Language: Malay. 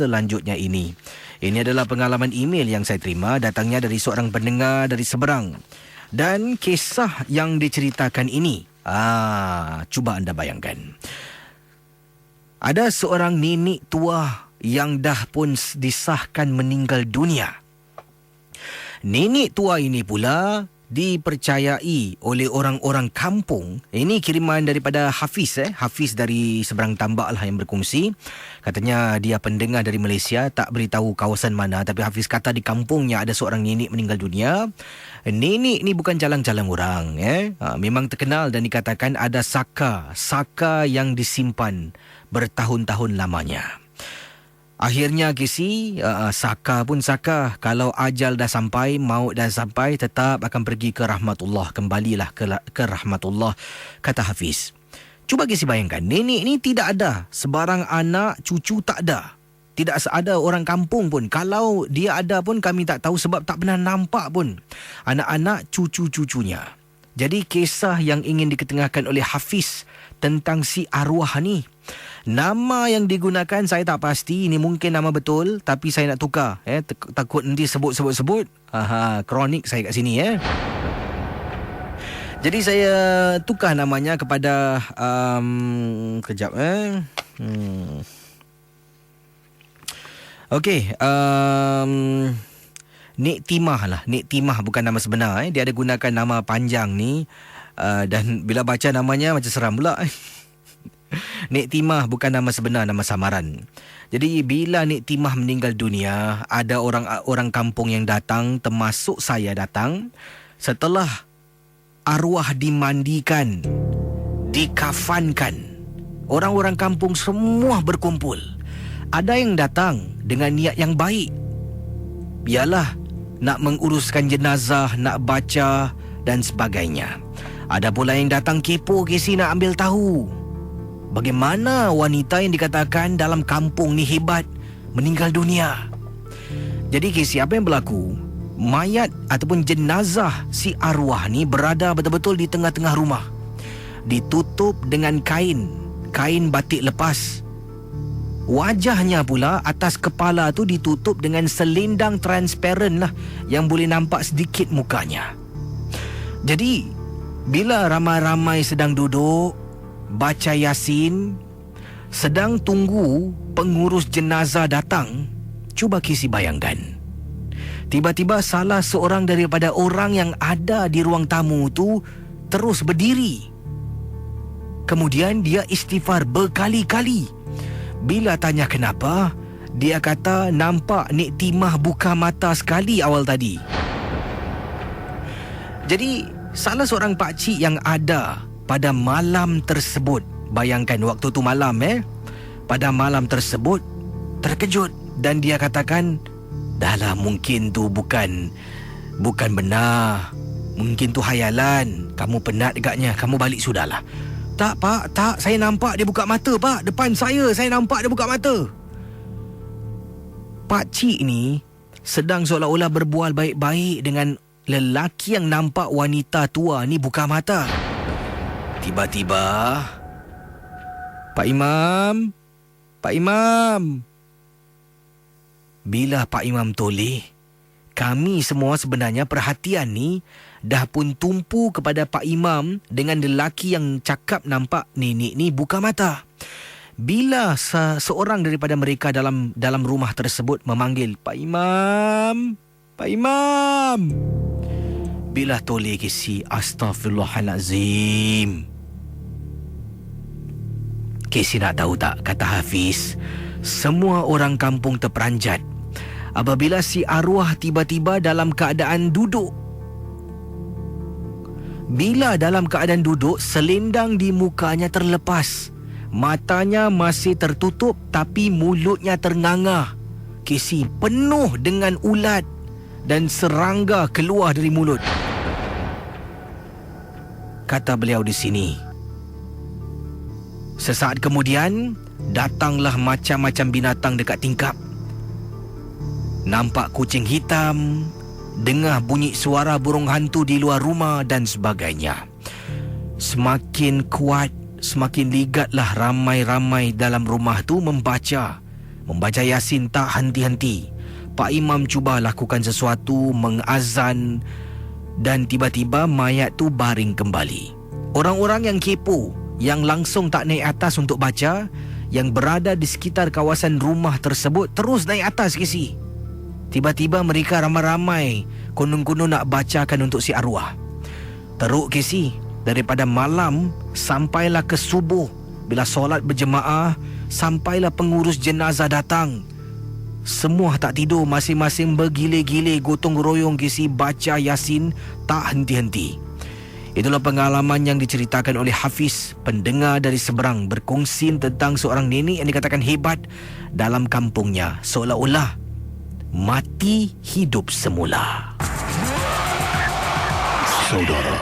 selanjutnya ini. Ini adalah pengalaman email yang saya terima, datangnya dari seorang pendengar dari seberang. Dan kisah yang diceritakan ini, cuba anda bayangkan. Ada seorang nenek tua yang dah pun disahkan meninggal dunia. Nenek tua ini pula dipercayai oleh orang-orang kampung. Ini kiriman daripada Hafiz. Hafiz dari seberang tambak lah yang berkongsi. Katanya dia pendengar dari Malaysia, tak beritahu kawasan mana, tapi Hafiz kata di kampungnya ada seorang nenek meninggal dunia. Nenek ni bukan jalang-jalang orang. Memang terkenal dan dikatakan ada saka yang disimpan bertahun-tahun lamanya. Akhirnya Casey, saka pun saka. Kalau ajal dah sampai, maut dah sampai, tetap akan pergi ke rahmatullah. Kembalilah ke rahmatullah, kata Hafiz. Cuba Casey bayangkan, nenek ni tidak ada. Sebarang anak, cucu tak ada. Tidak ada orang kampung pun. Kalau dia ada pun kami tak tahu sebab tak pernah nampak pun anak-anak cucu-cucunya. Jadi kisah yang ingin diketengahkan oleh Hafiz tentang si arwah ni. Nama yang digunakan saya tak pasti. Ini mungkin nama betul, tapi saya nak tukar. Takut nanti sebut. Kronik saya kat sini. Jadi saya tukar namanya kepada kejap. Okey. Nek Timah lah. Nek Timah bukan nama sebenar. Dia ada gunakan nama panjang ni. Dan bila baca namanya macam seram pula. Nek Timah bukan nama sebenar, nama samaran. Jadi bila Nek Timah meninggal dunia, ada orang kampung yang datang, termasuk saya datang. Setelah arwah dimandikan, dikafankan, orang-orang kampung semua berkumpul. Ada yang datang dengan niat yang baik. Biarlah nak menguruskan jenazah, nak baca dan sebagainya. Ada pula yang datang kepo, Casey, nak ambil tahu bagaimana wanita yang dikatakan dalam kampung ni hebat meninggal dunia. Jadi Casey, apa yang berlaku? Mayat ataupun jenazah si arwah ni berada betul-betul di tengah-tengah rumah. Ditutup dengan kain batik lepas. Wajahnya pula, atas kepala tu ditutup dengan selendang transparan lah, yang boleh nampak sedikit mukanya. Jadi bila ramai-ramai sedang duduk baca Yasin, sedang tunggu pengurus jenazah datang, cuba Casey bayangkan. Tiba-tiba salah seorang daripada orang yang ada di ruang tamu tu terus berdiri. Kemudian dia istighfar berkali-kali. Bila tanya kenapa, dia kata nampak Nek Timah buka mata sekali awal tadi. Jadi salah seorang pakcik yang ada pada malam tersebut, bayangkan waktu tu malam pada malam tersebut, terkejut dan dia katakan, dahlah mungkin tu bukan benar, mungkin tu hayalan, kamu penat agaknya, kamu balik sudahlah. Tak pak, tak, saya nampak dia buka mata pak, depan saya nampak dia buka mata. Pakcik ni sedang seolah-olah berbual baik-baik dengan lelaki yang nampak wanita tua ni buka mata. Tiba-tiba, Pak Imam. Bila Pak Imam toleh, kami semua sebenarnya perhatian ni dah pun tumpu kepada Pak Imam dengan lelaki yang cakap nampak nenek ni buka mata. Bila seorang daripada mereka dalam rumah tersebut memanggil, Pak Imam. Bila toleh Casey, astaghfirullahalazim. Casey nak tahu tak, kata Hafiz, semua orang kampung terperanjat apabila si arwah tiba-tiba dalam keadaan duduk. Bila dalam keadaan duduk, selendang di mukanya terlepas. Matanya masih tertutup tapi mulutnya ternganga. Casey, penuh dengan ulat dan serangga keluar dari mulut. Kata beliau di sini. Sesaat kemudian, datanglah macam-macam binatang dekat tingkap. Nampak kucing hitam, dengar bunyi suara burung hantu di luar rumah dan sebagainya. Semakin kuat, semakin ligatlah ramai-ramai dalam rumah tu membaca Membaca Yasin tak henti-henti. Pak Imam cuba lakukan sesuatu, mengazan, dan tiba-tiba mayat tu baring kembali. Orang-orang yang kepo, yang langsung tak naik atas untuk baca, yang berada di sekitar kawasan rumah tersebut terus naik atas Casey. Tiba-tiba mereka ramai-ramai konon-konon nak bacakan untuk si arwah. Teruk Casey, daripada malam sampailah ke subuh. Bila solat berjemaah, sampailah pengurus jenazah datang. Semua tak tidur, masing-masing bergile-gile gotong royong Casey baca Yasin tak henti-henti. Itulah pengalaman yang diceritakan oleh Hafiz, pendengar dari seberang, berkongsi tentang seorang nenek yang dikatakan hebat dalam kampungnya, seolah-olah mati hidup semula. Saudara,